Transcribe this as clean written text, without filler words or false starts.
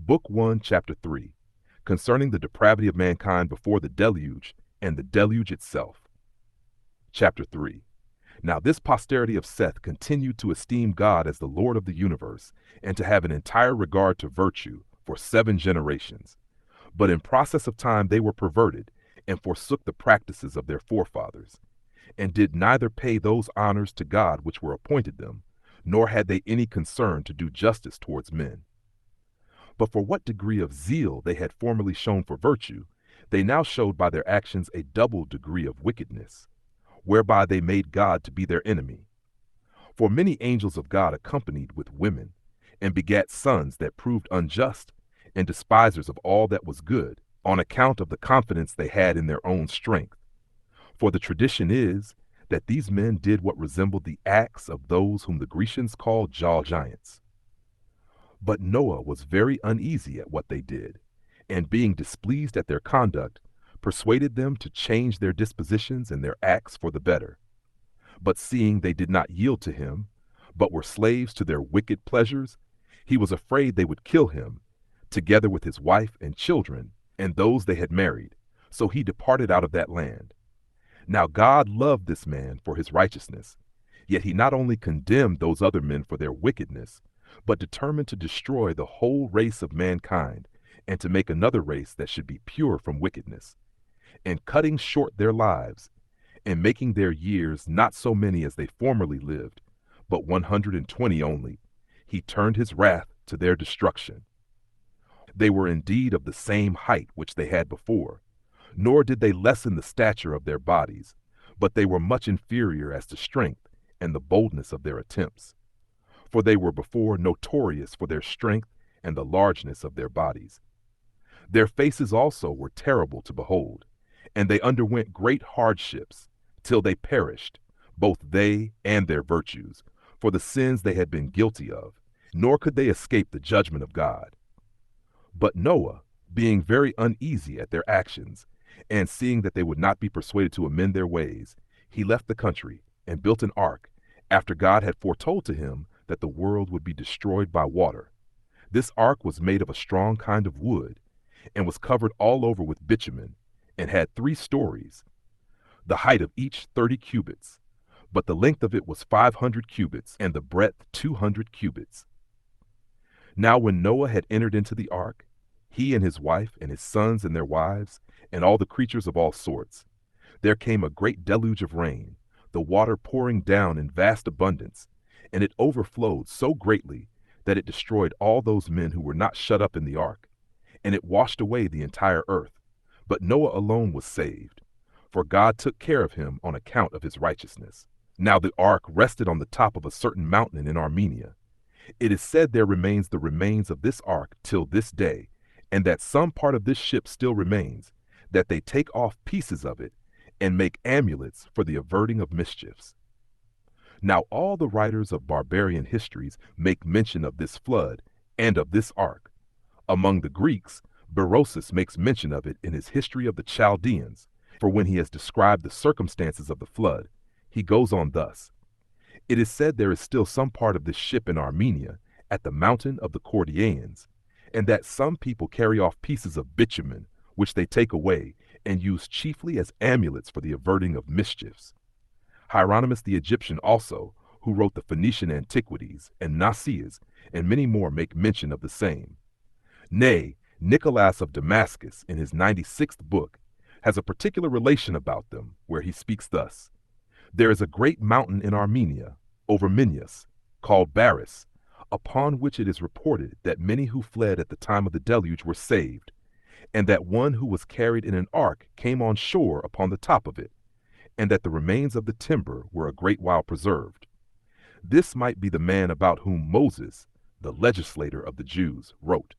Book 1, Chapter 3, concerning the depravity of mankind before the deluge and the deluge itself. Chapter 3. Now this posterity of Seth continued to esteem God as the Lord of the universe, and to have an entire regard to virtue for 7 generations. But in process of time they were perverted, and forsook the practices of their forefathers, and did neither pay those honors to God which were appointed them, nor had they any concern to do justice towards men. But for what degree of zeal they had formerly shown for virtue, they now showed by their actions a double degree of wickedness, whereby they made God to be their enemy. For many angels of God accompanied with women, and begat sons that proved unjust, and despisers of all that was good, on account of the confidence they had in their own strength. For the tradition is, that these men did what resembled the acts of those whom the Grecians called jaw giants. But Noah was very uneasy at what they did, and being displeased at their conduct, persuaded them to change their dispositions and their acts for the better. But seeing they did not yield to him, but were slaves to their wicked pleasures, he was afraid they would kill him, together with his wife and children, and those they had married. So he departed out of that land. Now God loved this man for his righteousness, yet he not only condemned those other men for their wickedness, but determined to destroy the whole race of mankind, and to make another race that should be pure from wickedness, and cutting short their lives, and making their years not so many as they formerly lived, but 120 only, he turned his wrath to their destruction. They were indeed of the same height which they had before, nor did they lessen the stature of their bodies, but they were much inferior as to strength and the boldness of their attempts. For they were before notorious for their strength and the largeness of their bodies. Their faces also were terrible to behold, and they underwent great hardships, till they perished, both they and their virtues, for the sins they had been guilty of, nor could they escape the judgment of God. But Noah, being very uneasy at their actions, and seeing that they would not be persuaded to amend their ways, he left the country, and built an ark, after God had foretold to him that the world would be destroyed by water. This ark was made of a strong kind of wood, and was covered all over with bitumen, and had 3 stories, the height of each 30 cubits, but the length of it was 500 cubits, and the breadth 200 cubits. Now when Noah had entered into the ark, he and his wife and his sons and their wives, and all the creatures of all sorts, there came a great deluge of rain, the water pouring down in vast abundance, and it overflowed so greatly that it destroyed all those men who were not shut up in the ark, and it washed away the entire earth. But Noah alone was saved, for God took care of him on account of his righteousness. Now the ark rested on the top of a certain mountain in Armenia. It is said there remains the remains of this ark till this day, and that some part of this ship still remains, that they take off pieces of it, and make amulets for the averting of mischiefs. Now all the writers of barbarian histories make mention of this flood, and of this ark. Among the Greeks, Berosus makes mention of it in his History of the Chaldeans, for when he has described the circumstances of the flood, he goes on thus: It is said there is still some part of this ship in Armenia, at the mountain of the Cordyaeans, and that some people carry off pieces of bitumen, which they take away, and use chiefly as amulets for the averting of mischiefs. Hieronymus the Egyptian also, who wrote the Phoenician Antiquities, and Nasias, and many more make mention of the same. Nay, Nicholas of Damascus, in his 96th book, has a particular relation about them, where he speaks thus: There is a great mountain in Armenia, over Minyas, called Baris, upon which it is reported that many who fled at the time of the deluge were saved, and that one who was carried in an ark came on shore upon the top of it, and that the remains of the timber were a great while preserved. This might be the man about whom Moses, the legislator of the Jews, wrote.